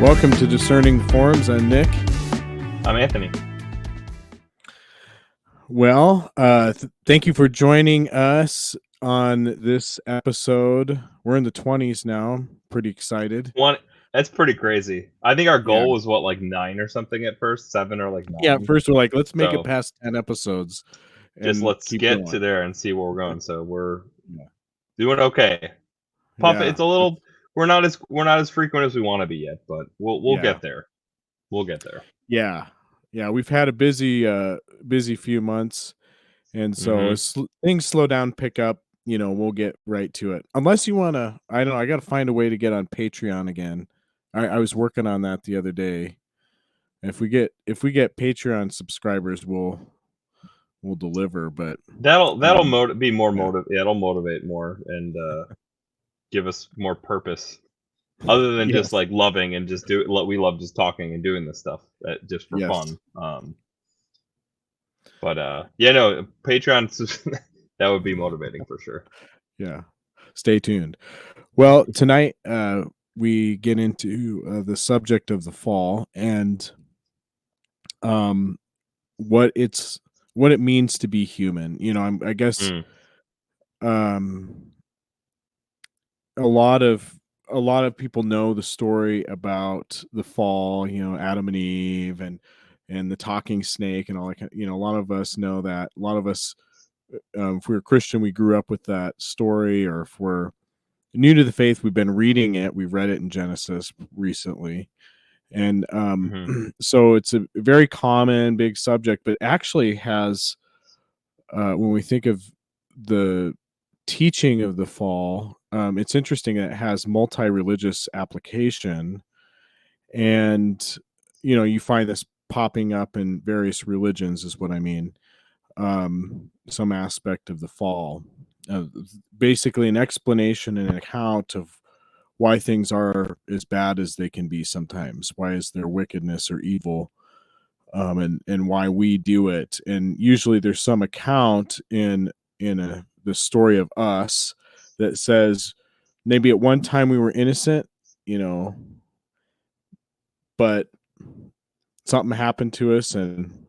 Welcome to Discerning Forums. I'm Nick. I'm Anthony. Well, thank you for joining us on this episode. We're in the 20s now. Pretty excited. That's pretty crazy. I think our goal Yeah. was what, like 9 or something at first, 7 or like 9. Yeah, first we're like, let's make So it past 10 episodes just and let's keep get going. to there and see where we're going. So we're Yeah. doing okay. Yeah. It's a little. We're not as frequent as we want to be yet, but we'll Yeah. get there. We'll get there. Yeah. We've had a busy few months, and so as things slow down, pick up, we'll get right to it. Unless you want to, I don't know, I got to find a way to get on Patreon again. I was working on that the other day. If we get Patreon subscribers, we'll deliver. But That'll be more yeah. Yeah, it'll motivate more and give us more purpose. Other than Yes. just like loving and just we love just talking and doing this stuff just for Yes. fun. But yeah, no, Patreon that would be motivating for sure. Yeah. Stay tuned. Well, tonight we get into the subject of the fall and what it means to be human. I guess a lot of people know the story about the fall, Adam and Eve and the talking snake and all that. A lot of us know that. A lot of us, if we're Christian, we grew up with that story, or if we're new to the faith, we've been reading it. We've read it in Genesis recently. And so it's a very common, big subject, but actually has, when we think of the teaching of the fall, it's interesting that it has multi-religious application. And, you find this popping up in various religions is what I mean. Some aspect of the fall. Basically an explanation and an account of why things are as bad as they can be sometimes. Why is there wickedness or evil, and why we do it? And usually there's some account in the story of us that says maybe at one time we were innocent, but something happened to us, and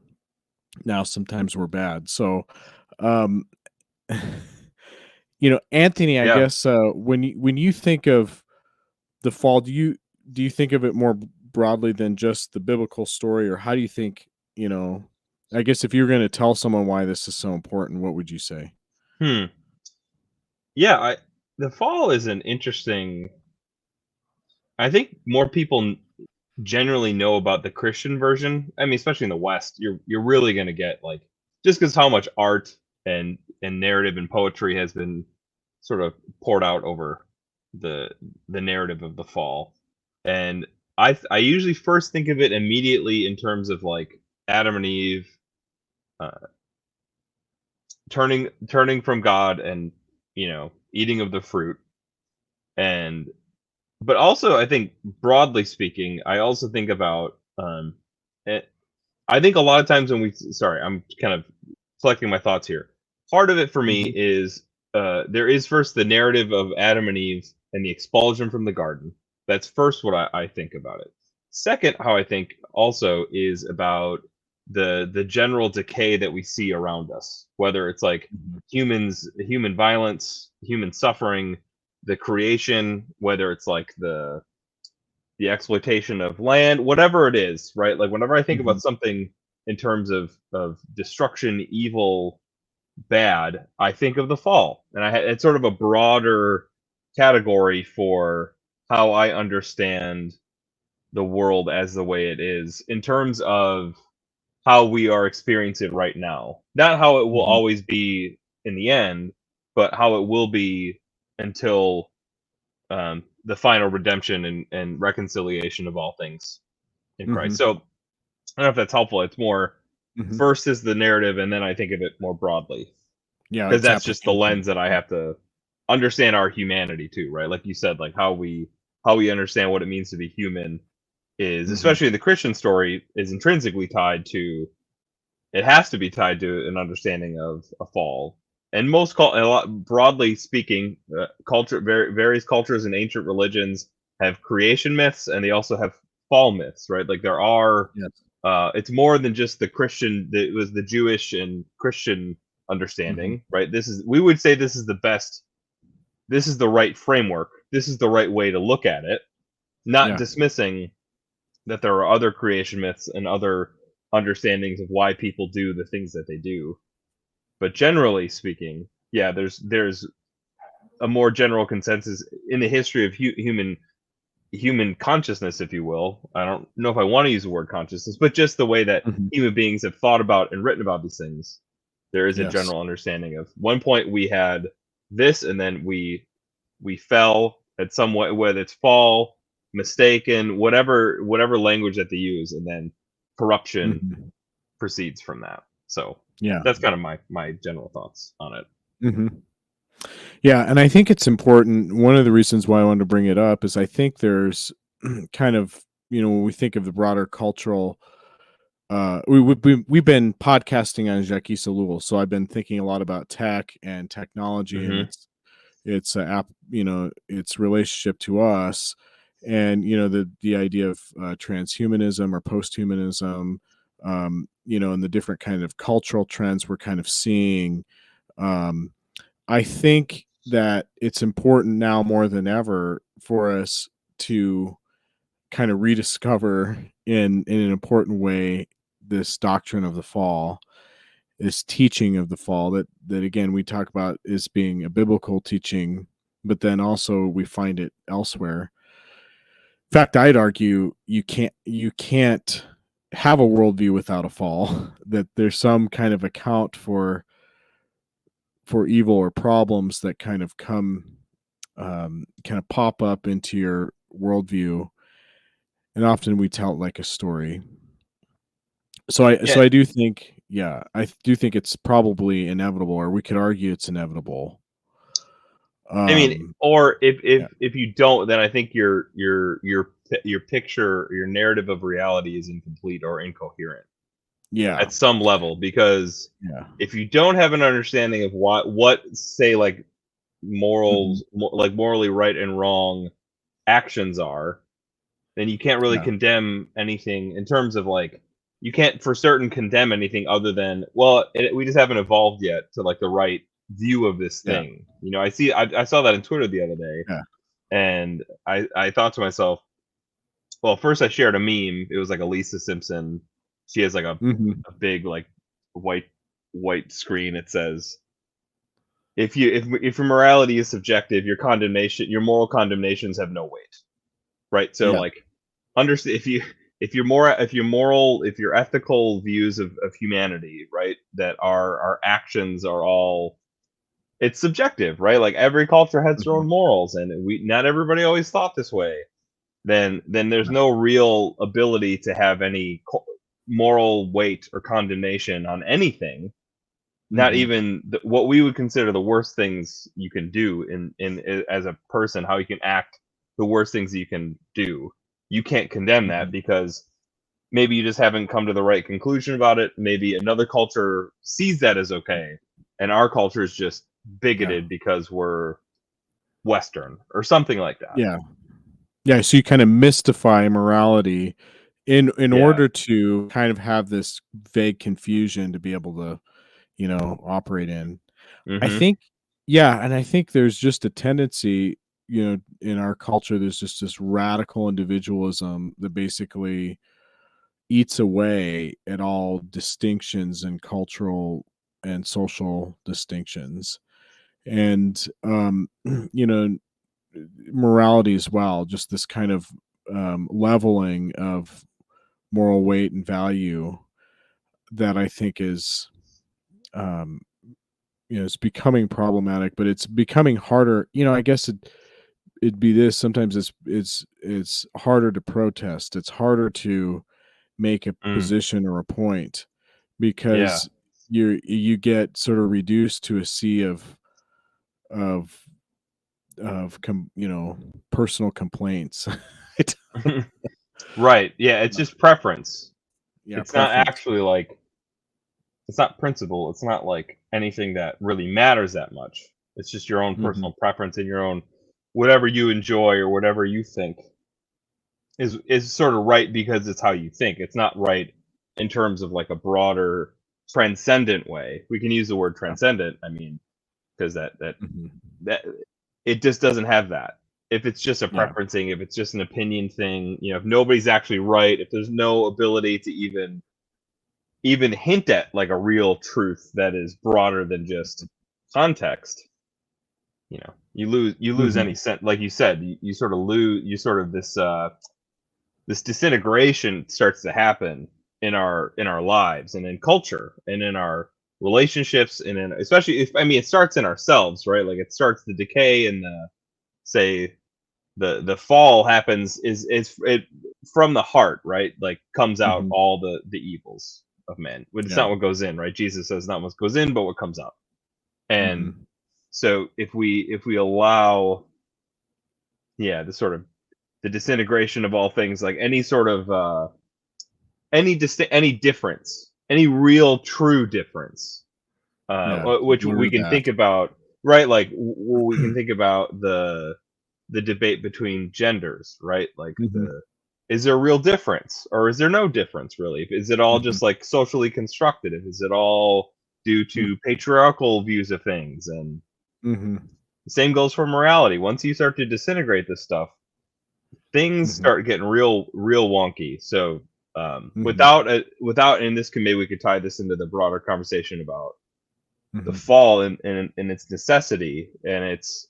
now sometimes we're bad. So, Anthony, I guess when you think of the fall, do you think of it more broadly than just the biblical story, or how do you think, I guess if you're going to tell someone why this is so important, what would you say? Yeah, the fall is an interesting. I think more people generally know about the Christian version. I mean, especially in the West, you're really going to get like, just because how much art and narrative and poetry has been sort of poured out over the narrative of the fall. And I usually first think of it immediately in terms of like Adam and Eve turning from God and eating of the fruit. And but also I think broadly speaking, I also think about I think a lot of times when I'm kind of collecting my thoughts here. Part of it for me is there is first the narrative of Adam and Eve and the expulsion from the garden. That's first what I think about it. Second, how I think also is about the general decay that we see around us, whether it's like human violence, human suffering, the creation, whether it's like the exploitation of land, whatever it is, right? Like whenever I think about something in terms of destruction, evil, bad, I think of the fall, and it's sort of a broader category for how I understand the world as the way it is in terms of how we are experiencing it right now. Not how it will always be in the end, but how it will be until the final redemption and reconciliation of all things in Christ. So I don't know if that's helpful. It's more first is the narrative, and then I think of it more broadly. Yeah, because that's just the lens that I have to understand our humanity too, right? Like you said, like how we understand what it means to be human is, especially in the Christian story, is intrinsically tied to. It has to be tied to an understanding of a fall. And broadly speaking, various cultures and ancient religions have creation myths, and they also have fall myths, right? Like there are, Yes. it's more than just the Christian. It was the Jewish and Christian Mhm. understanding, right? We would say this is the best. This is the right framework. This is the right way to look at it, not Yeah. dismissing that there are other creation myths and other understandings of why people do the things that they do. But generally speaking, yeah, there's a more general consensus in the history of human consciousness, if you will. I don't know if I want to use the word consciousness, but just the way that Mhm. human beings have thought about and written about these things. There is a Yes. general understanding of one point we had this, and then we fell at some way, whether it's fall, mistaken, whatever language that they use, and then corruption Mhm. proceeds from that. So Yeah. that's kind of my general thoughts on it. Mhm. Yeah, and I think it's important. One of the reasons why I wanted to bring it up is I think there's kind of, when we think of the broader cultural, we've been podcasting on Jacques Salul, so I've been thinking a lot about tech and technology and Hmm. its app, its relationship to us, and the idea of transhumanism or posthumanism, and the different kind of cultural trends we're kind of seeing. Um, I think that it's important now more than ever for us to kind of rediscover in an important way this doctrine of the fall, this teaching of the fall that again we talk about as being a biblical teaching, but then also we find it elsewhere. In fact, I'd argue you can't have a worldview without a fall. That there's some kind of account for evil or problems that kind of pop up into your worldview, and often we tell it like a story. So Yeah, I do think, yeah, I do think it's probably inevitable, or we could argue it's inevitable. I mean, Um, or yeah, if you don't, then I think your picture, your narrative of reality is incomplete or incoherent yeah, at some level. Because yeah, if you don't have an understanding of what say like mhm, like morally right and wrong actions are, then you can't really yeah, condemn anything in terms of like you can't for certain condemn anything other than well we just haven't evolved yet to like the right view of this yeah, thing. I saw that on Twitter the other day, yeah, and I thought to myself, well, first I shared a meme. It was like a Lisa Simpson. She has like mhm, a big like white white screen. It says if your morality is subjective, your moral condemnations have no weight, right? So yeah, like understand if your ethical views of humanity, right, that our actions are all it's subjective, right? Like every culture has their mhm, own morals, and we not everybody always thought this way. Then there's yeah, no real ability to have any moral weight or condemnation on anything. Not mhm, even what we would consider the worst things you can do as a person, how you can act, the worst things you can do. You can't condemn that mhm, because maybe you just haven't come to the right conclusion about it. Maybe another culture sees that as okay, and our culture is just yeah, bigoted because we're Western or something like that. yeah, yeah. So you kind of mystify morality in Yeah. order to kind of have this vague confusion to be able to operate in. I Mhm. think, yeah, and I think there's just a tendency, in our culture, there's just this radical individualism that basically eats away at all distinctions and cultural and social distinctions. And, you know, morality as well, just this kind of leveling of moral weight and value that I think is, um, it's becoming problematic, but it's becoming harder. I guess it'd be this. Sometimes it's harder to protest. It's harder to make a Mm. position or a point Yeah. because you get sort of reduced to a sea of personal complaints. I don't- Right. Yeah, it's just preference. yeah, It's not preference. actually like it's not principle. It's not like anything that really matters that much. It's just your own Hmm. personal preference and your own whatever you enjoy or whatever you think is sort of right because it's how you think. It's not right in terms of like a broader transcendent way. We can use the word Yeah. transcendent, I mean, because Mhm. that it just doesn't have that. If it's just a Yeah. preferencing, if it's just an opinion thing, if nobody's actually right, if there's no ability to even hint at like a real truth that is broader than just context, you lose any Mhm. sense. Like you said, you sort of lose you sort of this disintegration starts to happen in our lives and in culture and in our relationships and in especially if I mean it starts in ourselves, right? Like it starts the decay and the say the fall happens is it from the heart, right? Like comes out Mhm. all the evils of men. But it's Yeah. not what goes in, right? Jesus says not what goes in, but what comes out. And Mhm. so if we allow, yeah, the sort of the disintegration of all things, like any sort of any difference, any real true difference, Yeah. which we Blur can that. think about, right? Like we can think about the debate between genders, right? Like Mhm. is there a real difference or is there no difference really? Is it all Mhm. just like socially constructed? Is it all due Mm. to patriarchal views of things? And Mhm. the same goes for morality. Once you start to disintegrate this stuff, things Mhm. start getting real wonky. So Mhm. without and this can maybe we could tie this into the broader conversation about the Mhm. fall and its necessity and its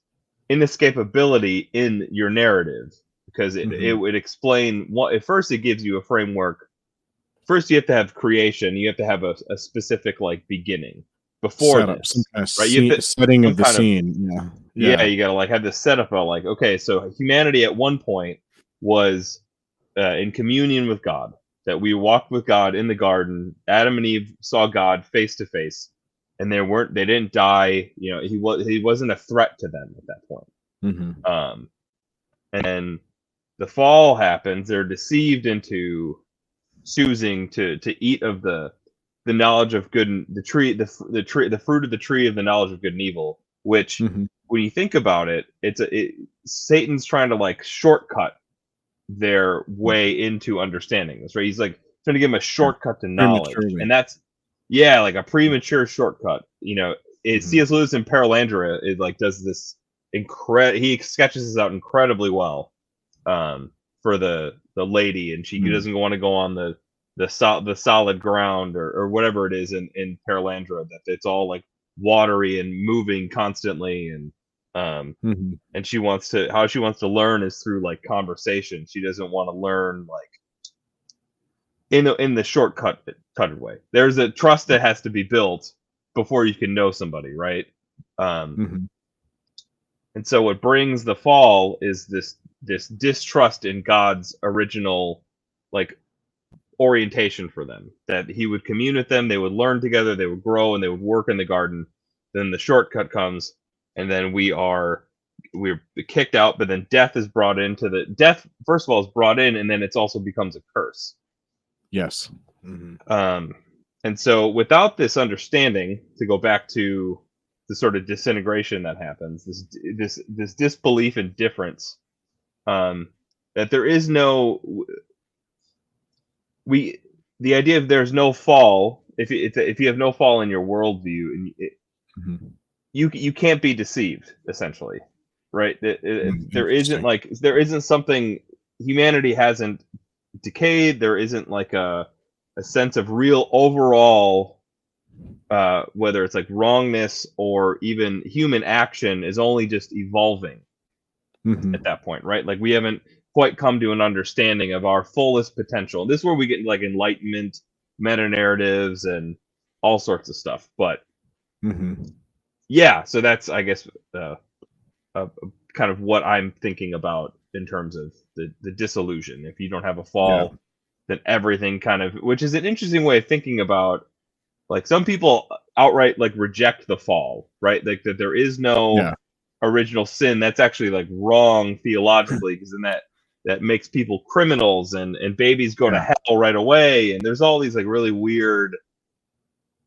inescapability in your narrative because it Mhm. would explain what at first it gives you a framework. First you have to have creation, you have to have a specific like beginning before Set up some this, kind of right? You have to setting some of the kind of scene. Yeah. yeah, Yeah. you gotta like have this setup of like, okay, so humanity at one point was in communion with God, that we walked with God in the garden. Adam and Eve saw God face to face, and they didn't die. He wasn't a threat to them at that point. Mhm. And then the fall happens. They're deceived into choosing to eat of the knowledge of good and the fruit of the tree of the knowledge of good and evil. Which, Mhm. when you think about it, Satan's trying to like shortcut their Yeah. way into understanding this, right? He's like trying to give them a Yeah. shortcut to knowledge, Prematurely. and that's yeah, like a premature shortcut. Mhm. C.S. Lewis in Paralandra it like does this he sketches this out incredibly well for the lady, and she Mm. doesn't want to go on the solid ground or whatever it is in Paralandra that it's all like watery and moving constantly um Mhm. and she wants to learn is through like conversation. She doesn't want to learn like in the cutted way. There's a trust that has to be built before you can know somebody, right? Um, Mhm. and so what brings the fall is this distrust in God's original like orientation for them. That He would commune with them, they would learn together, they would grow, and they would work in the garden. Then the shortcut comes, and then we're kicked out. But then death is brought into the death. First of all, is brought in, and then it's also becomes a curse. Yes. Mhm. Um, and so, without this understanding, to go back to the sort of disintegration that happens, this disbelief and difference, um, that there is no we the idea of there's no fall. If you have no fall in your worldview, and Mhm. you can't be deceived, essentially, right? There isn't Interesting. like there isn't something humanity hasn't decayed. There isn't like a sense of real overall whether it's like wrongness or even human action is only just evolving at Mhm. that point, right? Like we haven't quite come to an understanding of our fullest potential. This is where we get like enlightenment, meta narratives, and all sorts of stuff. But Mhm. yeah, so that's I guess uh, uh, kind of what I'm thinking about in terms of the disillusion. If you don't have a Yeah. fall, then everything kind of, which is an interesting way of thinking about. Like some people outright like reject the fall, right? Like that there is no Yeah. original sin. That's actually like wrong theologically because then that makes people criminals and babies go to Yeah. hell right away. And there's all these like really weird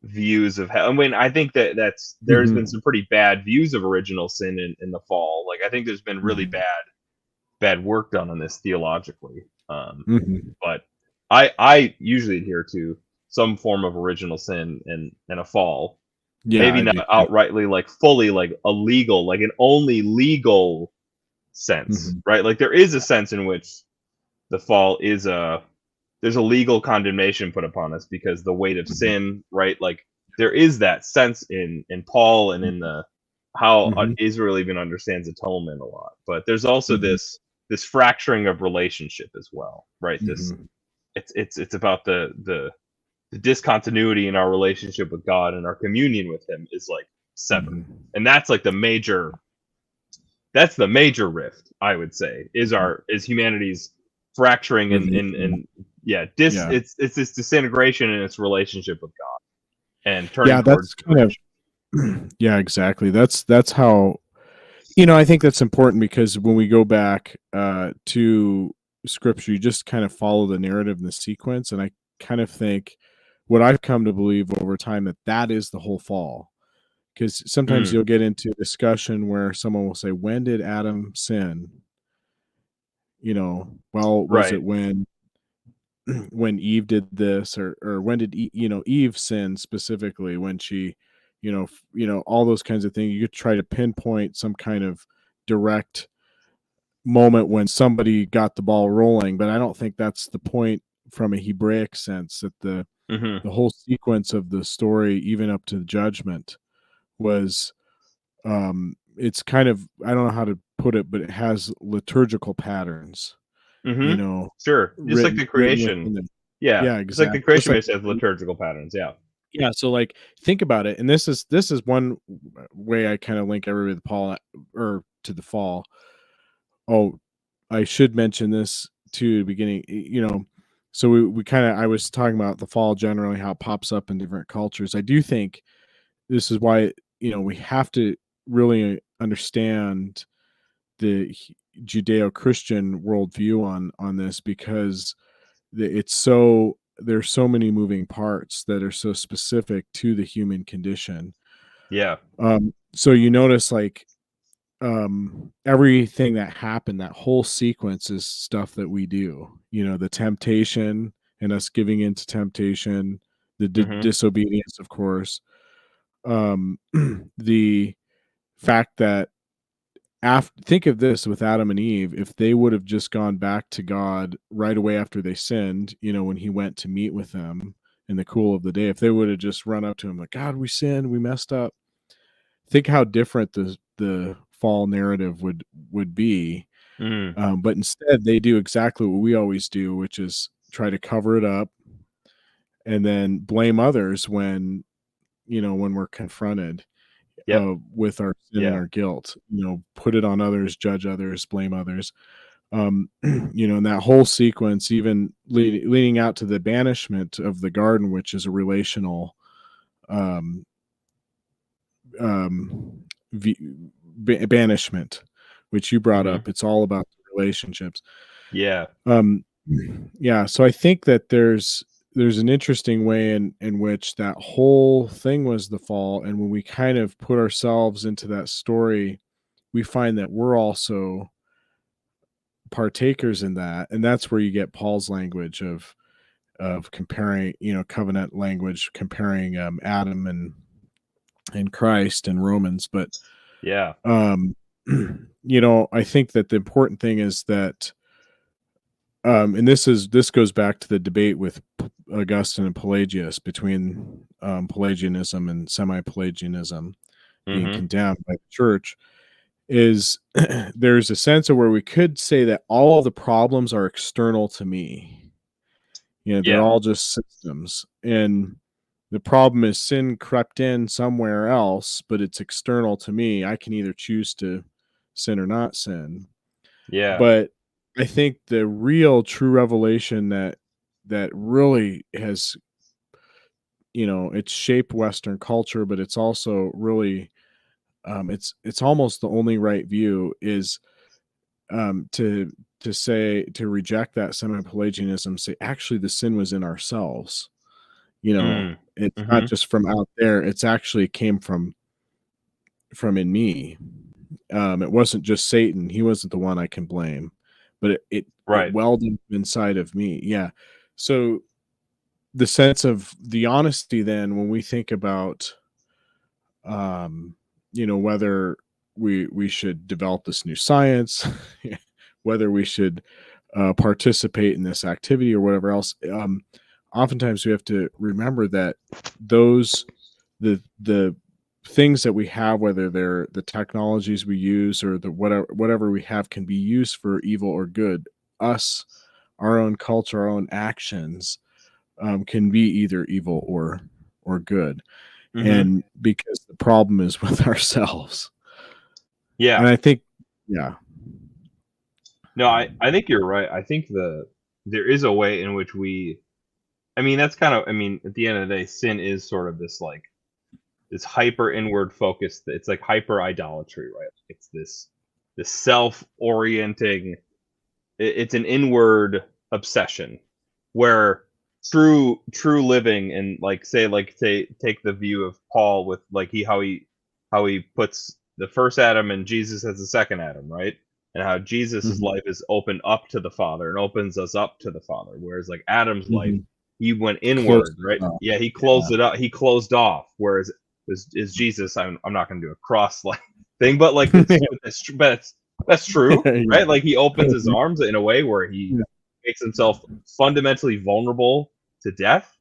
views of hell. I mean, I think there's been Mhm. some pretty bad views of original sin in the fall. Like I think there's been really Mhm. bad work done on this theologically. Mhm. But I usually adhere to some form of original sin and a fall. Yeah, Maybe I not do too. outrightly like fully like a legal, like an only legal sense, Mhm. right? Like there is a sense in which the fall is a there's a legal condemnation put upon us because the weight of Mhm. sin, right? Like there is that sense in Paul and in the how Mhm. Israel even understands atonement a lot. But there's also Mhm. this fracturing of relationship as well, right? This Mhm. it's about the discontinuity in our relationship with God and our communion with Him is like severed, Mhm. and that's the major rift, I would say, Mhm. is humanity's fracturing Religion. and yeah, Yeah. it's this disintegration in its relationship with God and turning Yeah, towards that's kind of division. yeah, exactly. That's how I think that's important because when we go back to scripture, you just kind of follow the narrative and the sequence. And I kind of think what I've come to believe over time that that is the whole fall. Because sometimes Mm, you'll get into a discussion where someone will say, "When did Adam sin?" Well, was right. it when when Eve did this, or when did Eve sin specifically when she, all those kinds of things. You could try to pinpoint some kind of direct moment when somebody got the ball rolling, but I don't think that's the point from a Hebraic sense. That Hmm. the whole sequence of the story, even up to the judgment, was it's kind of, I don't know how to put it, but it has liturgical patterns, Hmm. you know, Sure. Just like the written creation. within them. Yeah. Yeah, Just like the exactly. Just creation like myth has liturgical patterns. Yeah. yeah, so like think about it, and this is one way I kind of link everybody to Paul or to the fall. Oh, I should mention this too at the beginning. So we kind of, I was talking about the fall generally, how it pops up in different cultures. I do think this is why we have to really understand the Judeo-Christian worldview on this, because it's so there's so many moving parts that are so specific to the human condition. Yeah. So you notice, like, everything that happened, that whole sequence is stuff that we do. The temptation and us giving into temptation, the Hmm. disobedience, of course. The fact that think of this with Adam and Eve. If they would have just gone back to God right away after they sinned, when he went to meet with them in the cool of the day, if they would have just run up to him like, God, we sinned, we messed up, think how different the fall narrative would be. Mm. But instead, they do exactly what we always do, which is try to cover it up and then blame others when we're confronted Yep. with our sin and Yeah. our guilt. Put it on others, judge others, blame others. And that whole sequence, even leading out to the banishment of the garden, which is a relational um, um, banishment, which you brought Hmm. up. It's all about relationships. Yeah. Um, yeah, so I think that there's an interesting way in which that whole thing was the fall, and when we kind of put ourselves into that story, we find that we're also partakers in that, and that's where you get Paul's language of comparing, covenant language, comparing Adam and Christ in Romans. But Yeah. um, I think that the important thing is that and this goes back to the debate with Augustine and Pelagius, between Pelagianism and semi-Pelagianism being Hmm. condemned by the church, is there's a sense of where we could say that all of the problems are external to me. They're Yeah. all just systems, and the problem is sin crept in somewhere else, but it's external to me. I can either choose to sin or not sin. Yeah. But I think the real true revelation that really has, it's shaped Western culture, but it's also really, it's almost the only right view, is to reject that semi-Pelagianism, say actually the sin was in ourselves. Mm. It's not Hmm. just from out there; it's actually came from in me. It wasn't just Satan; he wasn't the one I can blame, but it Right. welled up inside of me. Yeah. So the sense of the honesty then when we think about um, whether we should develop this new science, whether we should participate in this activity or whatever else. Oftentimes, we have to remember that those the things that we have, whether they're the technologies we use or the whatever we have, can be used for evil or good. Us, our own culture, our own actions can be either evil or good, Mhm. and because the problem is with ourselves. Yeah. And I think yeah. No, I think you're right. I think there is a way in which I mean, that's kind of I mean, at the end of the day, sin is sort of this, like, this hyper inward focus. It's like hyper idolatry, right? It's this self-orienting it's an inward obsession where true living and say take the view of Paul with like how he puts the first Adam and Jesus as the second Adam, right? And how Jesus's Mhm, life is opened up to the Father and opens us up to the Father, whereas like Adam's life, mhm. he went Close inward, right? enough. Yeah, he Yeah. closed it up, he closed off, whereas is Jesus, I'm not going to do a cross like thing, but like that's true, Yeah. right? Like he opens his arms in a way where he Yeah. makes himself fundamentally vulnerable to death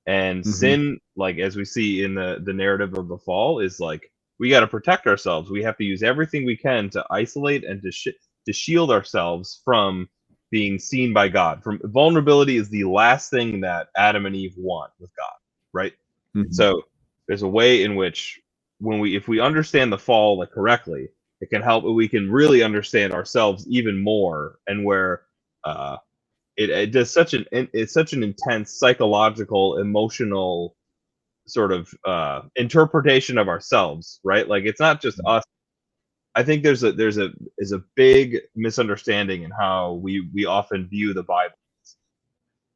and Mhm, sin. Like as we see in the narrative of the fall, is like we got to protect ourselves. We have to use everything we can to isolate and to shield ourselves from being seen by God. From vulnerability is the last thing that Adam and Eve want with God, right? mhm. So there's a way in which if we understand the fall like correctly, it can help we can really understand ourselves even more and where uh it does it's such an intense psychological emotional sort of interpretation of ourselves, right? Like it's not just us. I think there's a big misunderstanding in how we often view the Bible.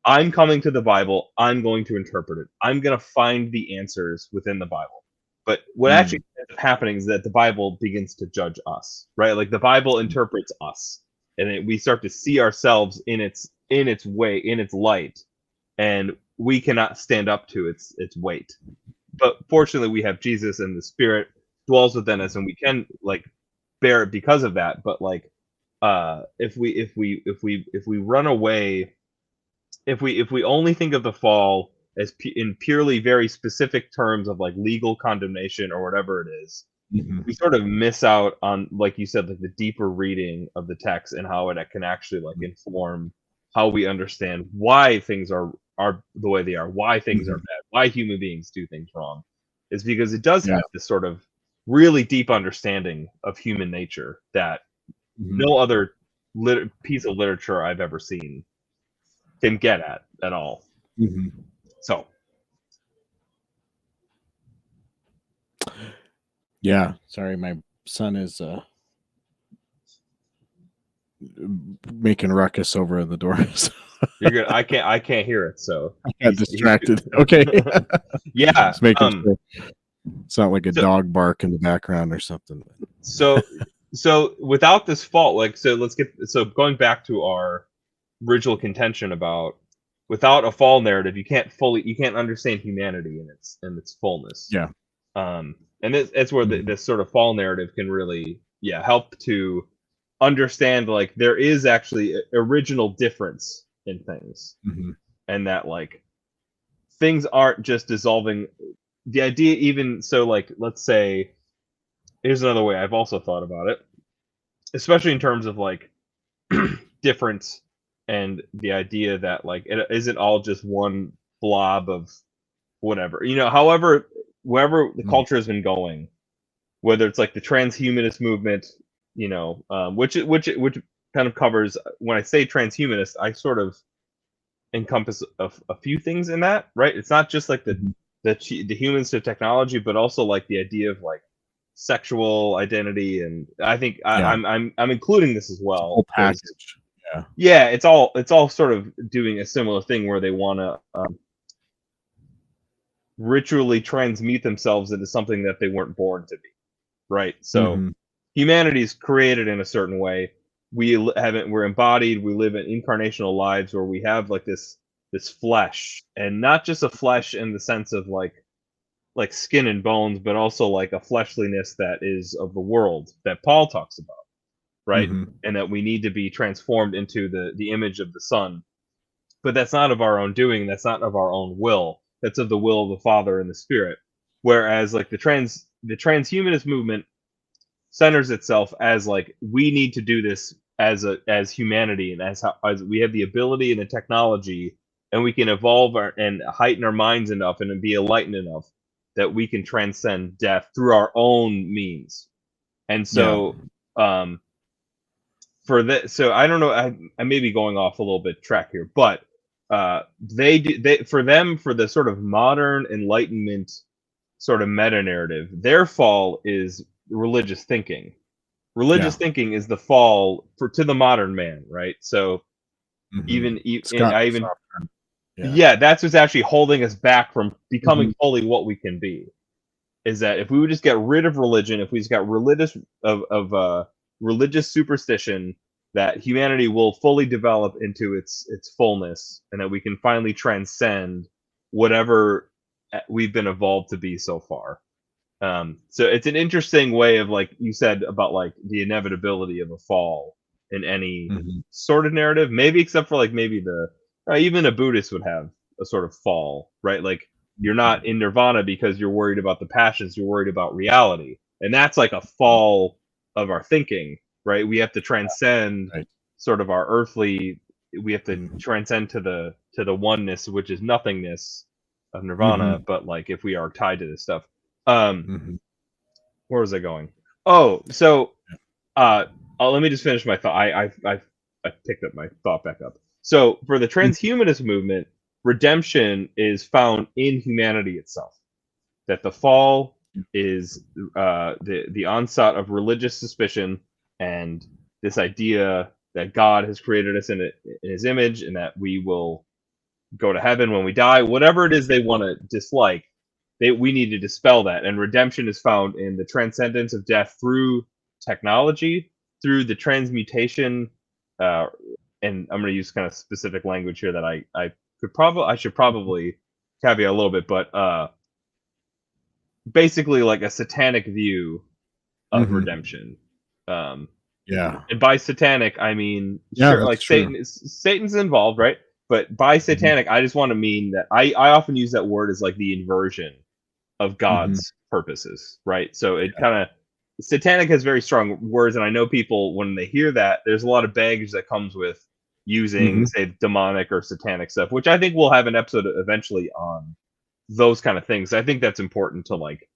I'm coming to the Bible, I'm going to interpret it. I'm going to find the answers within the Bible. But what Mm, actually ends up happening is that the Bible begins to judge us, right? Like the Bible interprets us, and we start to see ourselves in its way, in its light, and we cannot stand up to its weight. But fortunately, we have Jesus, and the Spirit dwells within us, and we can like bear it because of that. But like, if we run away if we only think of the fall as in purely very specific terms of like legal condemnation or whatever it is, mhm. we sort of miss out on, like you said, like the deeper reading of the text and how it can actually like inform how we understand why things are the way they are, why things are Mhm. bad, why human beings do things wrong, is because it does Yeah. have this sort of really deep understanding of human nature that Mhm, no other piece of literature I've ever seen can get at all. mhm. So Yeah. Sorry, my son is, making ruckus over in the door, so you're good. I can't hear it. So I got he's distracted. Okay. good. Yeah. Just making sure it's not like a So dog bark in the background or something. so so without this fault, like so going back to our original contention about without a fall narrative, you can't understand humanity in its fullness. Yeah. And it's where Mhm, this sort of fall narrative can really help to understand like there is actually original difference in things mhm, and that like things aren't just dissolving. The idea, even so, like let's say, here's another way I've also thought about it, especially in terms of like difference and the idea that like it isn't all just one blob of whatever. However, wherever the mhm, culture has been going, whether it's like the transhumanist movement, which kind of covers. When I say transhumanist, I sort of encompass a few things in that, right? It's not just like mhm. the humans to technology, but also like the idea of like sexual identity, and I think Yeah. I'm including this as It's a well whole because package. Yeah. yeah, it's all sort of doing a similar thing where they want to ritually transmute themselves into something that they weren't born to be, right? So Mhm, humanity's created in a certain way. haven't, we're embodied, we live in incarnational lives where we have like this flesh, and not just a flesh in the sense of like skin and bones, but also like a fleshliness that is of the world that Paul talks about, right? Mhm. And that we need to be transformed into the image of the Son. But that's not of our own doing, that's not of our own will. That's of the will of the Father and the Spirit. Whereas like the transhumanist movement centers itself as like we need to do this as humanity, and as we have the ability and the technology, and we can evolve and heighten our minds enough and be enlightened enough that we can transcend death through our own means. And Yeah. so um for that, so I don't know, I may be going off a little bit track here, but they for them, for the sort of modern enlightenment sort of meta narrative, their fall is religious thinking. Religious Yeah. thinking is the fall for to the modern man, right? So Mhm. It's and got I even soft turn. Yeah. yeah, that's what's actually holding us back from becoming Mhm. fully what we can be. Is that if we would just get rid of religion, if we just got religious of religious superstition, that humanity will fully develop into its fullness, and that we can finally transcend whatever we've been evolved to be so far. So it's an interesting way of, like you said, about like the inevitability of a fall in any Mhm. sort of narrative, maybe except for like maybe the even a Buddhist would have a sort of fall, right? Like you're not Mhm. in nirvana because you're worried about the passions, you're worried about reality, and that's like a fall of our thinking, right? We have to transcend Right. sort of our earthly. We have to Mhm. transcend to the oneness, which is nothingness of nirvana. Mhm. But like if we are tied to this stuff. Um, Mhm. where was I going? Oh, so uh, let me just finish my thought. I picked up my thought back up. So for the Mhm. transhumanist movement, redemption is found in humanity itself. That the fall is the onset of religious suspicion and this idea that God has created us in His image, and that we will go to heaven when we die. Whatever it is they want to dislike, we need to dispel that. And redemption is found in the transcendence of death through technology, through the transmutation. Uh, and I'm going to use kind of specific language here that I should probably caveat a little bit, but basically like a satanic view of Mhm. redemption. Um, Yeah. and by satanic, I mean Yeah, sure, that's like true. Satan's involved, right? But by Mhm. satanic, I just want to mean that I often use that word as like the inversion of Mhm. God's purposes, right? So it Yeah. kind of satanic has very strong words, and I know people when they hear that, there's a lot of baggage that comes with using, Mhm. say, demonic or satanic stuff, which I think we'll have an episode eventually on those kind of things. I think that's important to like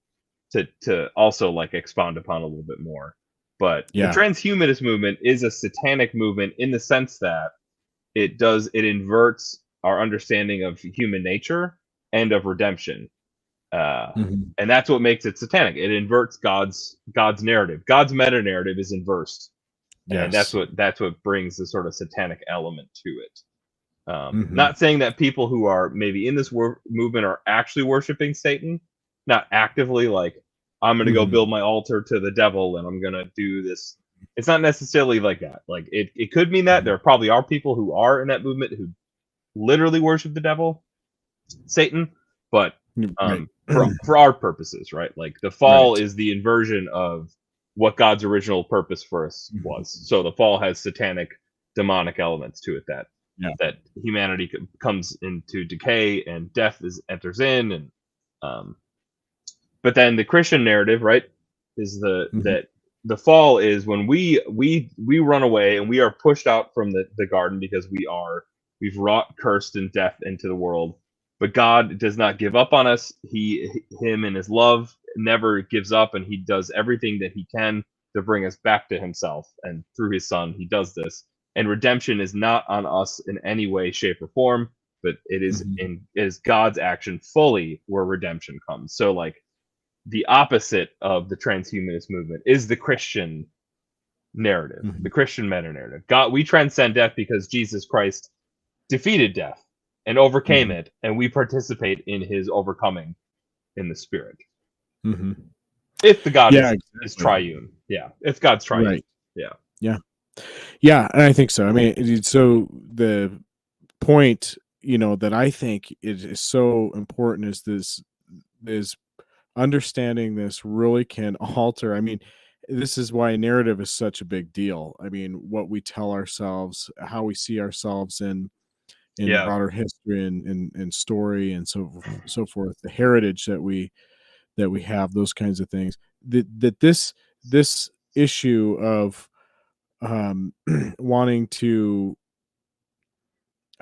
to also like expound upon a little bit more. But the Yeah. transhumanist movement is a satanic movement in the sense that it inverts our understanding of human nature and of redemption, uh, Mhm. and that's what makes it satanic. It inverts God's narrative. God's meta narrative is inversed, and Yes. that's what brings the sort of satanic element to it. Mhm. Not saying that people who are maybe in this movement are actually worshiping Satan, not actively like I'm going to go Mhm. build my altar to the devil and I'm going to do this. It's not necessarily like that. Like it could mean that Mhm. there probably are people who are in that movement who literally worship the devil, Satan, but Right. for our purposes, right? Like the fall Right. is the inversion of what God's original purpose for us was. Mhm. So the fall has satanic, demonic elements to it Yeah. that humanity comes into decay and death is enters in, and um, but then the Christian narrative, right, is Mhm. that the fall is when we run away and we are pushed out from the garden because we've wrought cursed and death into the world. But God does not give up on us. Him and his love never gives up, and he does everything that he can to bring us back to himself. And through his son, he does this. And redemption is not on us in any way, shape, or form, but Mhm. it is God's action fully where redemption comes. So like the opposite of the transhumanist movement is the Christian narrative, the Mhm. Christian meta narrative. God, we transcend death because Jesus Christ defeated death and overcame Mhm. it, and we participate in his overcoming in the spirit. Mhm. If the God Yeah, is exactly. triune, yeah. If God's triune, Right. yeah. Yeah. Yeah, and I think so. I mean, so the point, that I think is so important is understanding this really can alter. I mean, this is why narrative is such a big deal. I mean, what we tell ourselves, how we see ourselves in Yeah. broader history and story and so forth, the heritage that we have, those kinds of things. That this issue of wanting to,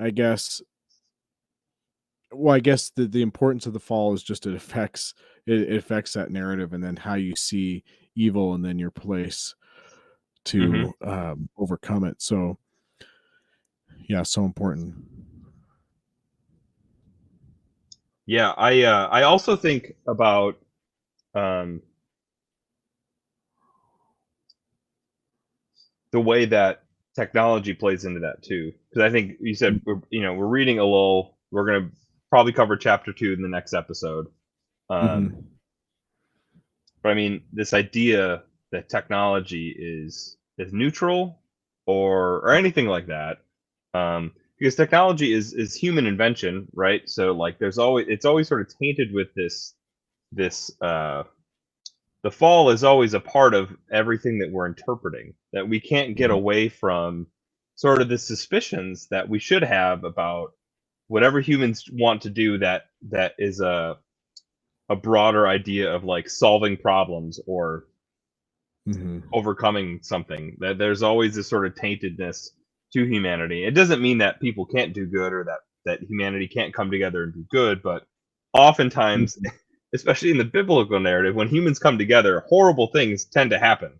I guess, well, I guess the importance of the fall is just it affects that narrative and then how you see evil and then your place Mhm. to overcome it. So yeah, so important. Yeah, I also think about, um, the way that technology plays into that too. Because I think you said we're reading a lull. We're gonna probably cover chapter 2 in the next episode. Um, Mm-hmm. but I mean, this idea that technology is neutral or anything like that, because technology is human invention, right? So like, it's always sort of tainted with this. The fall is always a part of everything that we're interpreting. That we can't get Hmm. away from sort of the suspicions that we should have about whatever humans want to do, that is a broader idea of like solving problems or Hmm. overcoming something. That there's always this sort of taintedness to humanity. It doesn't mean that people can't do good, or that humanity can't come together and do good, but oftentimes, Hmm. especially in the biblical narrative, when humans come together, horrible things tend to happen,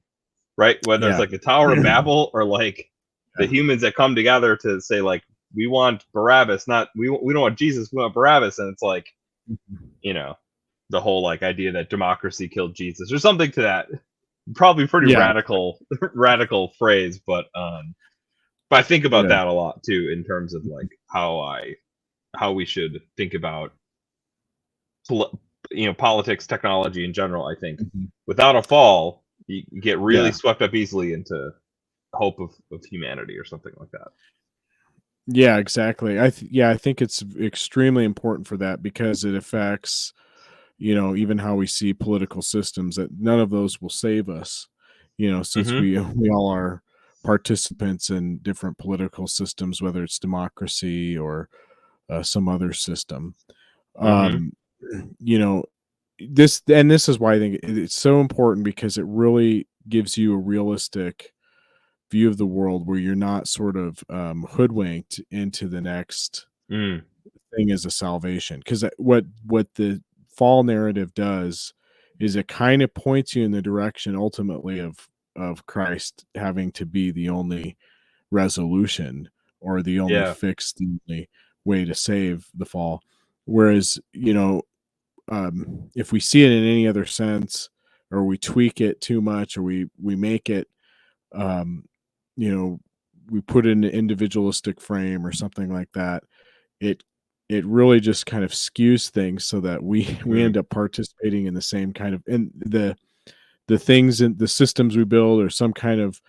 right? Whether it's Yeah. like the Tower of Babel, or like the Yeah. humans that come together to say like, we want Barabbas, not we don't want Jesus, we want Barabbas, and it's like, Mhm. you know, the whole like idea that democracy killed Jesus or something to that. Probably pretty Yeah. radical radical phrase, but I think about Yeah. that a lot too, in terms of like Mhm. how we should think about pol- politics, technology in general. I think Mhm. without a fall, you get really Yeah. swept up easily into hope of humanity or something like that. Yeah, exactly. I think it's extremely important for that because it affects, even how we see political systems, that none of those will save us, since Mhm. we all are participants in different political systems, whether it's democracy or some other system. Mhm. Um, you know, this is why I think it's so important because it really gives you a realistic view of the world where you're not sort of hoodwinked into the next Mm. thing as a salvation. Because what the fall narrative does is it kind of points you in the direction ultimately of Christ having to be the only resolution or the only Yeah. fix, the only way to save the fall. Whereas, if we see it in any other sense, or we tweak it too much, or we make it, um, you know, we put it in an individualistic frame or something like that, it it really just kind of skews things so that we Mm. end up participating in the same kind of, and the things and the systems we build, or some kind of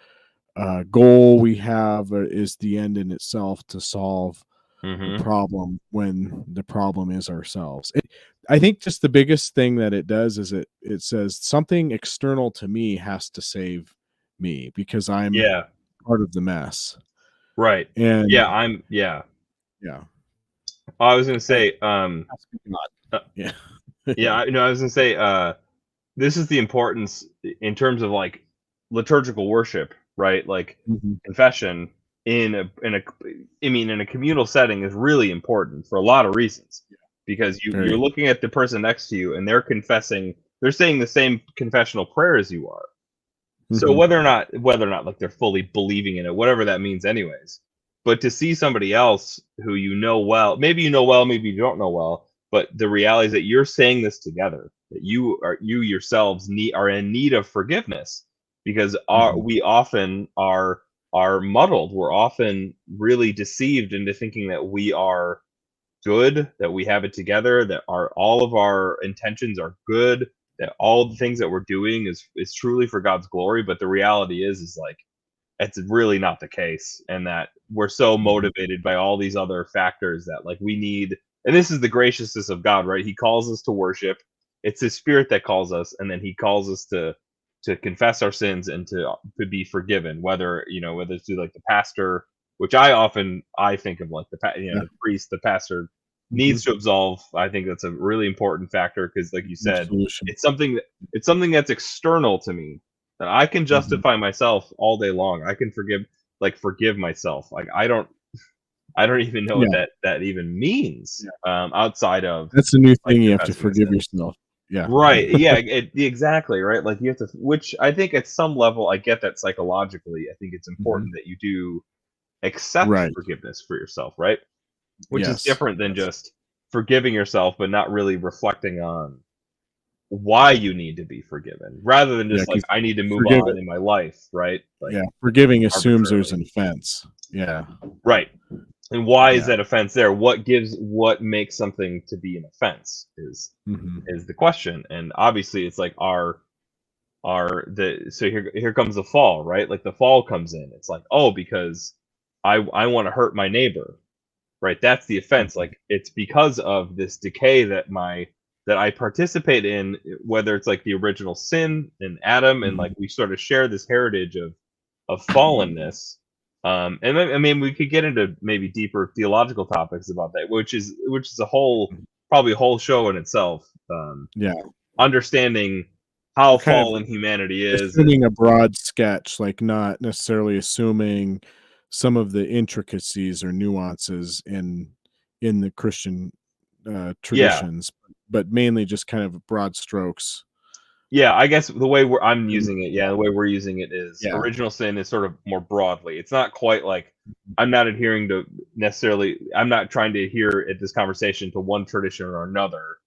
goal we have, is the end in itself to solve the Mhm. problem when the problem is ourselves. I think just the biggest thing that it does is it says something external to me has to save me because I'm Yeah. part of the mess. Right. And Yeah. Yeah. yeah, I was gonna I say. has to be God. Uh, Yeah. yeah. Yeah. I was gonna say. This is the importance in terms of like liturgical worship, right? Like Mhm. confession in a communal setting is really important for a lot of reasons, because you're Very. looking at the person next to you and they're saying the same confessional prayer as you are. So Mhm. whether or not like they're fully believing in it, whatever that means anyways. But to see somebody else who you know well, maybe you don't know well, but the reality is that you're saying this together, that you yourselves are in need of forgiveness, because Mhm. we often are muddled. We're often really deceived into thinking that we are good, that we have it together, that all of our intentions are good, that all the things that we're doing is truly for God's glory. But the reality is like it's really not the case, and that we're so Mhm. motivated by all these other factors that like we need. And this is the graciousness of God, right? He calls us to worship. It's his spirit that calls us, and then he calls us to confess our sins and to be forgiven, whether whether it's through like the pastor, which I think of like Yeah. the priest, the pastor Mhm. needs to absolve. I think that's a really important factor because, like you said, Absolution. it's something it's something that's external to me that I can Mhm. justify myself all day long. I can forgive myself. Like I don't even know what Yeah. that even means, Yeah. outside of That's a new like thing, you have to confessing my forgive sins. yourself. Yeah. Right. Yeah, exactly, right? Like you have to, which I think at some level I get that psychologically. I think it's Mhm. important that you do accept Right. forgiveness for yourself, right? Which is Yes. different than Yes. just forgiving yourself but not really reflecting on why you need to be forgiven, rather than Yeah, just like 'cause I need to move forgive on in my life, right? Like yeah, forgiving assumes there's arbitrarily. an offense. Yeah. Right. And why is Yeah. that offense there? What makes something to be an offense Mhm. is the question. And obviously it's like our the so here comes the fall, right? Like the fall comes in. It's like, oh, because I want to hurt my neighbor, right? That's the offense. Mhm. Like it's because of this decay that I participate in, whether it's like the original sin in Adam, and like Mhm. we sort of share this heritage of fallenness. And I mean, we could get into maybe deeper theological topics about that, which is a whole Mhm. probably a whole show in itself. Yeah. Understanding how We're kind of fallen humanity is, assuming and a broad sketch, like, not necessarily assuming some of the intricacies or nuances in the Christian, yeah, traditions, but mainly just kind of broad strokes. yeah, I guess the way I'm And using it, yeah, the way we're using it is yeah. original sin is sort of more broadly. It's not quite like I'm not adhering to necessarily. I'm not trying to adhere at this conversation to one tradition or another.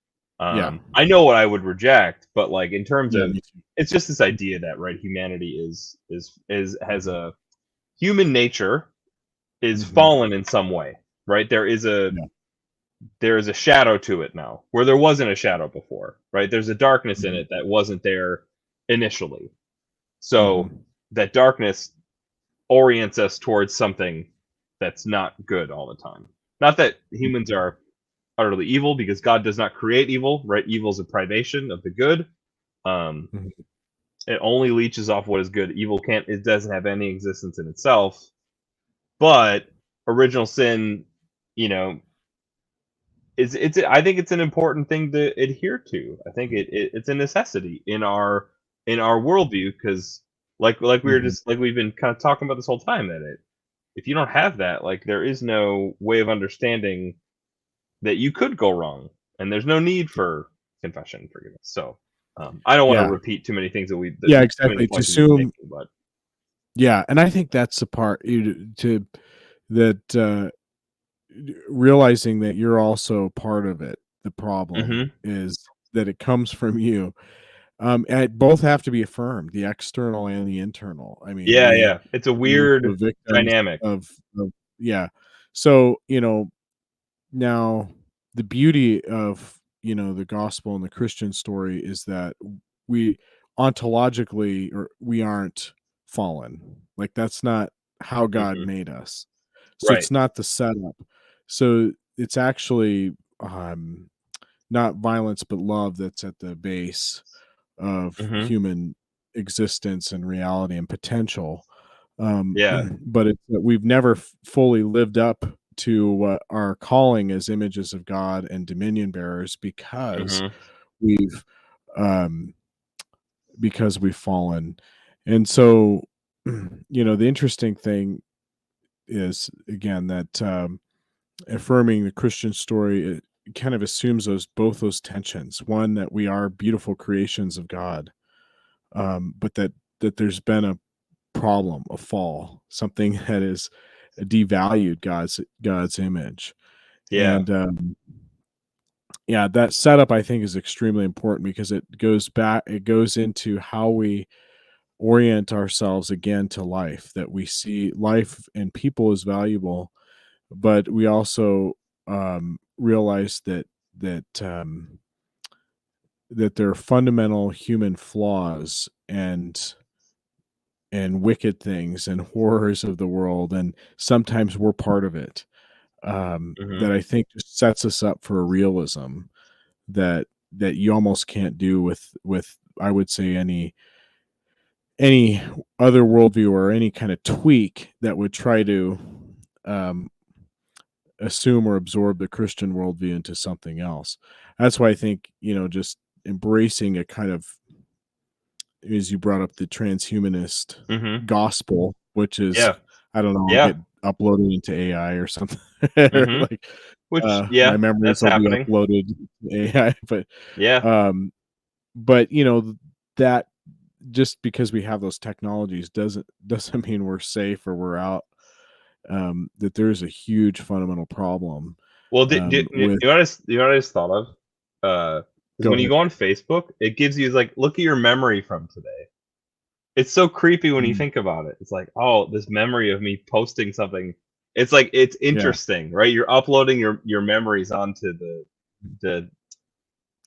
Yeah. I know what I would reject, but like in terms Yeah, of, me too. it's just this idea that right, humanity is has Mhm. a human nature is Mhm. fallen in some way, right? Yeah. There is a shadow to it now where there wasn't a shadow before, right? There's a darkness in Mhm. it that wasn't there initially. So Mhm. that darkness orients us towards something that's not good all the time. Not that humans are utterly evil, because God does not create evil, right? Evil is a privation of the good. Um, Mhm. it only leeches off what is good. Evil can't. It doesn't have any existence in itself. But original sin, you know, it's I think it's an important thing to adhere to. I think it's a necessity in our worldview, because like we were Mhm. just like we've been kind of talking about this whole time, that if you don't have that, like there is no way of understanding that you could go wrong, and there's no need for confession and forgiveness. So I don't want to Yeah. repeat too many things Yeah, too many exactly, to points that we've been assume making, but yeah, and I think that's the part you to that, realizing that you're also part of it. The problem hmm is that it comes from you. And both have to be affirmed, the external and the internal. I mean, yeah, we yeah, it's a we're the weird victims dynamic. of yeah. So, now the beauty of, the gospel and the Christian story is that we ontologically or we aren't fallen. Like, that's not how God hmm made us. So Right. it's not the setup. So it's actually, not violence but love that's at the base of hmm human existence and reality and potential. Yeah. But it's that we've never fully lived up to what our calling as images of God and dominion bearers hmm we've um, because we've fallen. And so, the interesting thing is again that affirming the Christian story, it kind of assumes both those tensions. One, that we are beautiful creations of God, but that there's been a problem, a fall, something that is devalued God's image. Yeah. And yeah, that setup I think is extremely important because it goes into how we orient ourselves again to life, that we see life and people as valuable, but we also realize that there are fundamental human flaws, and and wicked things and horrors of the world, and sometimes we're part of it. Mhm. That I think just sets us up for a realism that you almost can't do with I would say any other worldview or any kind of tweak that would try to um, assume or absorb the Christian worldview into something else. That's why I think, just embracing a kind of, as you brought up, the transhumanist Mhm. gospel, which is, Yeah. I don't know, I'll Yeah. get uploaded into AI or something. Mhm. Like, Which my yeah, memories that's will be happening. uploaded to AI, Yeah. um, but that just because we have those technologies doesn't mean we're safe or we're out. That there's a huge fundamental problem Well, with. you know what I just thought of? Because Go when you ahead. go on Facebook, it gives you, like, look at your memory from today. It's so creepy when you Mm, think about it. It's like, "Oh, this memory of me posting something." It's like it's yeah, interesting, right? You're uploading your memories onto the to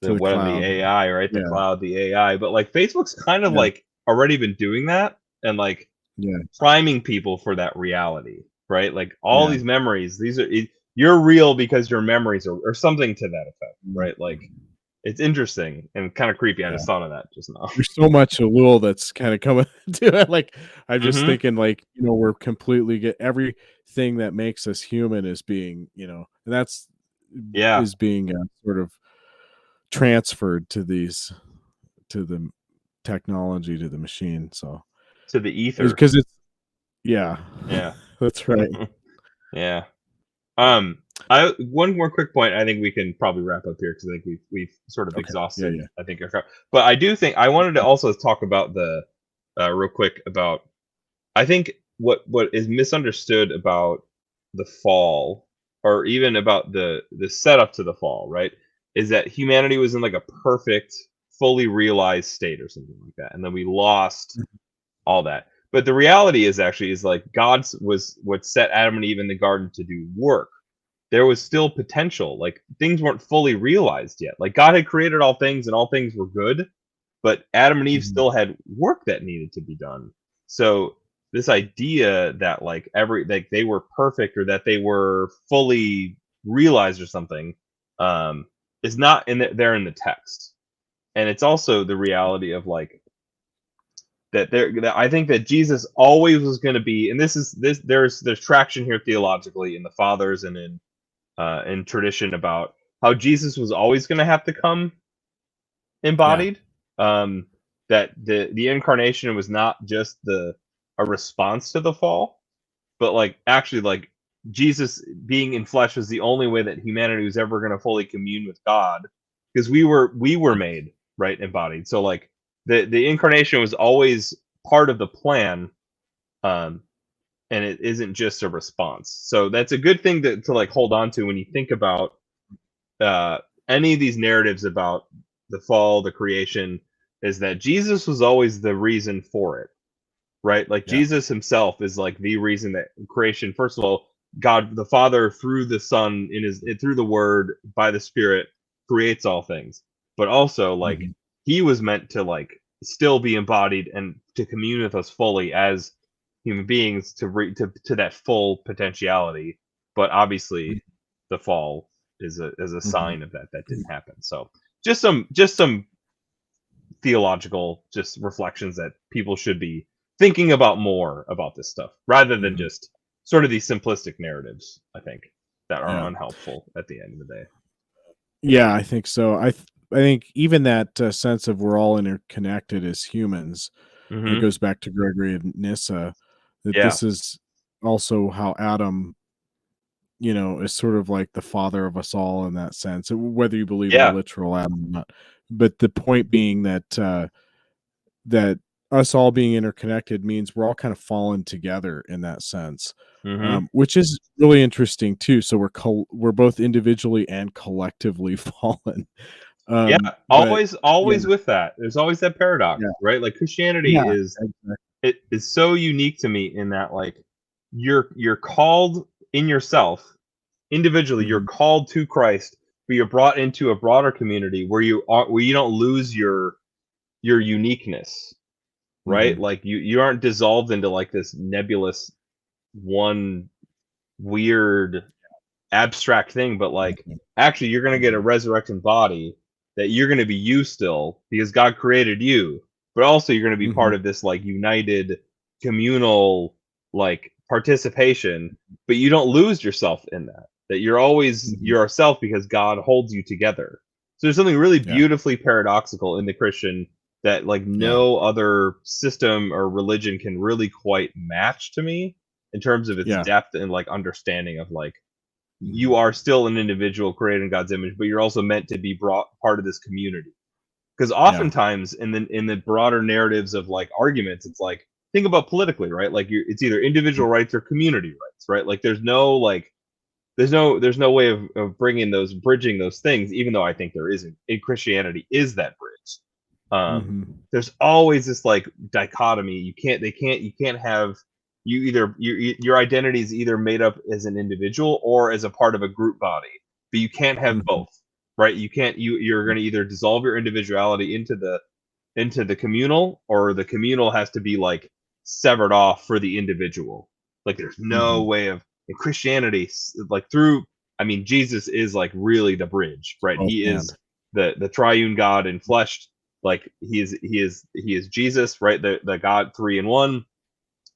the whatever the cloud. AI, right? The Yeah, cloud, the AI. But, like, Facebook's kind of, yeah, like, already been doing that and, like, yeah, priming people for that reality, right? Like, all yeah. these memories, these are you're real because your memories are or something to that effect, Mm, right? Like, it's interesting and kinda creepy. I yeah. just thought of that just now. There's so much Elul that's kinda coming to it, like, I'm just Mhm. thinking, like, we're completely get everything that makes us human is being, and that's Yeah. is being, sort of transferred to these to the technology, to the machine, so To the it's ether. 'cause it's yeah, Yeah. that's right. Yeah. I one more quick point. I think we can probably wrap up here because I think we've sort of Okay. Yeah, exhausted. yeah. I think but I do think I wanted to also talk about real quick about I think what is misunderstood about the fall, or even about the setup to the fall, right, is that humanity was in like a perfect, fully realized state or something like that, and then we lost Mhm, all that. But the reality is actually is like God's was what set Adam and Eve in the garden to do work. There was still potential. Like things weren't fully realized yet. Like God had created all things and all things were good, but Adam and Eve mhm, still had work that needed to be done. So this idea that like they were perfect or that they were fully realized or something um is not there in the text. And it's also the reality of like that I think that Jesus always was going to be, and this there's traction here theologically in the fathers and in tradition about how Jesus was always going to have to come yeah, embodied. Um, that the incarnation was not just the a response to the fall, but like actually like Jesus being in flesh was the only way that humanity was ever going to fully commune with God, because we were mm, made right embodied. So like the incarnation was always part of the plan, um, and it isn't just a response. So that's a good thing to like hold on to when you think about uh, any of these narratives about the fall, the creation, is that Jesus was always the reason for it, right? Like yeah, Jesus himself is like the reason that creation, first of all, God the Father through the Son through the Word by the Spirit creates all things. But also like mhm, he was meant to like still be embodied and to commune with us fully as human beings to that full potentiality. But mm, obviously the fall is a mhm, sign of that didn't happen. So just some theological just reflections that people should be thinking about more about this stuff rather than mhm, just sort of these simplistic narratives, I think, that are yeah. unhelpful at the end of the day. Yeah, I think so. I think even that, sense of we're all interconnected as humans, that Mhm. goes back to Gregory of Nyssa, that Yeah. this is also how Adam, is sort of like the father of us all in that sense, whether you believe in a Yeah. literal Adam or not. But the point being that us all being interconnected means we're all kind of fallen together in that sense, Mhm. which is really interesting too. So we're both individually and collectively fallen. Yeah. But yeah, Always with that. There's always that paradox, yeah, right? Like Christianity yeah, is exactly. it is so unique to me in that like you're called in yourself individually, you're Mhm, called to Christ, but you're brought into a broader community where you don't lose your uniqueness, right? Mhm. Like you aren't dissolved into like this nebulous one weird abstract thing, but like Mhm. actually you're gonna get a Mhm. resurrected body that you're gonna be you still because God created you, but also you're gonna be Mhm. part of this like united communal like participation, but you don't lose yourself in that. That you're always Mhm. yourself because God holds you together. So there's something really Yeah. beautifully paradoxical in the Christian that like Yeah. no other system or religion can really quite match to me in terms of its Yeah. depth and like understanding of like you Mhm. are still an individual created in God's image, but you're also meant to be brought part of this community. Because Yeah. oftentimes in the broader narratives of like arguments, it's like think about politically, right? Like it's either individual rights or community rights, right? Like there's no way of bridging those things, even though I think there isn't. In Christianity is that bridge. Mhm. There's always this like dichotomy. You can't have your identity is either made up as an individual or as a part of a group body, but you can't have Mhm. both, right? You're going to either dissolve your individuality into the communal, or the communal has to be like severed off for the individual. Like there's no Mhm. way of in Christianity, like through I mean Jesus is like really the bridge, right? Oh, He man. is the triune God in flesh. Like he is Jesus, right? The God three in one,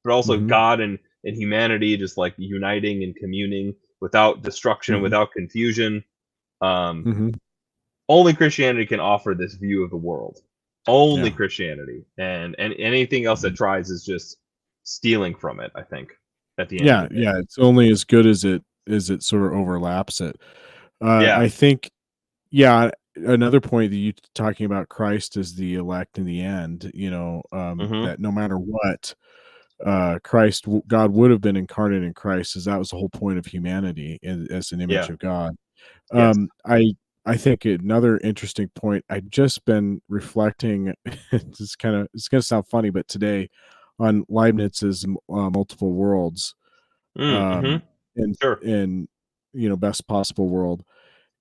but also Mhm. God and humanity just like uniting and communing without destruction, Mhm. without confusion. Um, Mhm. Only Christianity can offer this view of the world. Only Yeah. Christianity, and anything else that Mhm. tries is just stealing from it. I think at the end of Yeah, the day. yeah, it's only as good as it sort of overlaps it. Yeah. I think yeah, another point that you talking about Christ as the elect in the end, Hmm. that no matter what, God would have been incarnate in Christ, as that was the whole point of humanity as an image Yeah. of God. Yes. Um, I I think another interesting point, I've just been reflecting, it's gonna sound funny, but today on Leibniz's multiple worlds, Mm-hmm. um, in Sure. in best possible world.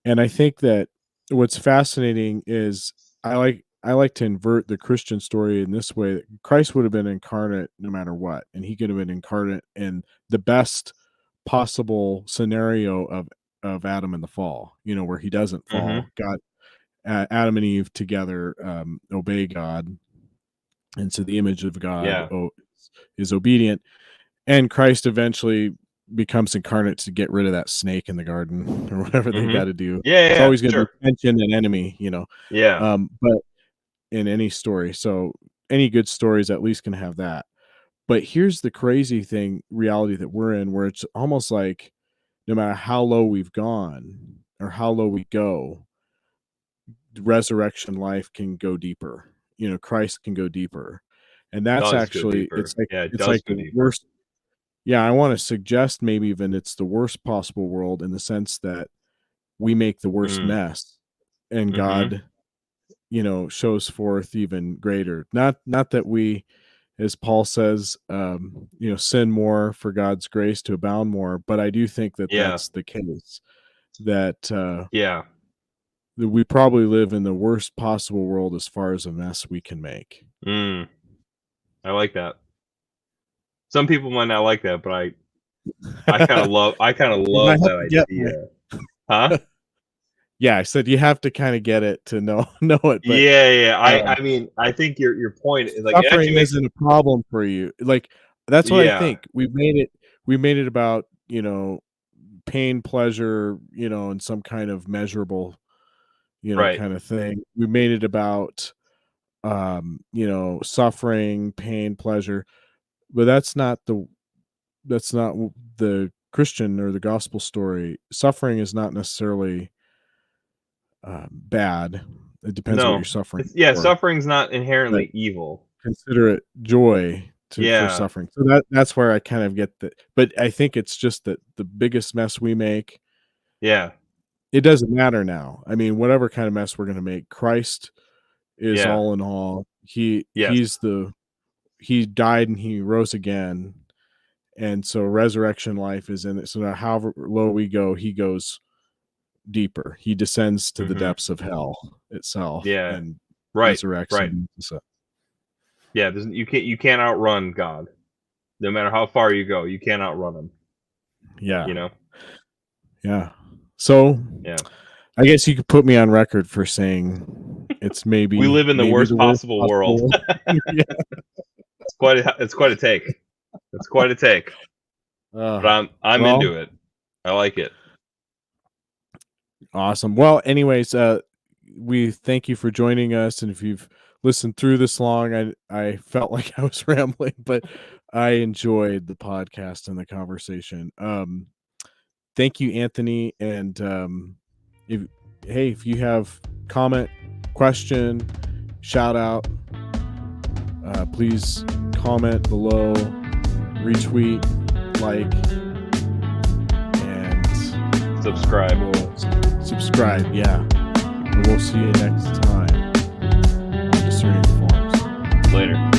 And I think that what's fascinating is I like to invert the Christian story in this way that Christ would have been incarnate no matter what, and he could have been incarnate in the best possible scenario of Adam and the fall, where he doesn't Hmm. fall. God, Adam and Eve together obey God, and so the image of God Yeah. is obedient, and Christ eventually becomes incarnate to get rid of that snake in the garden or whatever they Hmm. got to do. Yeah, yeah, It's yeah. always going to be Sure. tension and enemy. Yeah. But in any story, so any good stories at least can have that. But here's the crazy thing, reality that we're in, where it's almost like no matter how low we've gone or how low we go, resurrection life can go deeper. Christ can go deeper, and that's Does go actually deeper. Yeah, it it's does like go the deeper. worst. Yeah, I wanna suggest maybe even it's the worst possible world in the sense that we make the worst Mm. mess, and Hmm. God, shows forth even greater. Not that we, as Paul says, sin more for God's grace to abound more, but I do think that Yeah. that's the case, that, Yeah. that we probably live in the worst possible world as far as a mess we can make. Mm. I like that. Some people might not like that, but I kind of You might love have that to get idea. Huh? Yeah, I said you have to kinda get it to know know it, but, Yeah, yeah. I um I mean, I think your point is like it suffering actually makes isn't a problem for you. Like, that's what I yeah, think. We made it about, pain, pleasure, and some kind of measurable, right. kind of thing. We made it about, suffering, pain, pleasure, but that's not the Christian or the gospel story. Suffering is not necessarily, bad. It depends what you're No. suffering It's yeah, for, suffering's not but inherently evil. consider it joy for Yeah. suffering. So that's where I kind of get the but I think it's just that the biggest mess we make, Yeah. it doesn't matter now. I mean, whatever kind of mess we're gonna make, Christ is Yeah. all in all. He Yes. he's the he died and he rose again, and so resurrection life is in it. So now however low we go, he goes deeper. He descends to the Mhm. depths of hell itself Yeah. and Right. resurrects Right. and so Yeah, you can't outrun God. No matter how far you go, you can't outrun him. Yeah. You know? Yeah. So Yeah. I guess you could put me on record for saying it's We maybe live in the maybe worst the worst possible world. possible. Yeah. It's quite a take. It's quite a take. Uh, But I'm well, into it. I like it. awesome. Well, anyways, we thank you for joining us, and if you've listened through this long, I felt like I was rambling, but I enjoyed the podcast and the conversation. Thank you, Anthony, and if if you have comment, question, shout out, please comment below, retweet, like, and Subscribe. we'll subscribe. Yeah, and we'll see you next time on Discerning Forms. Later.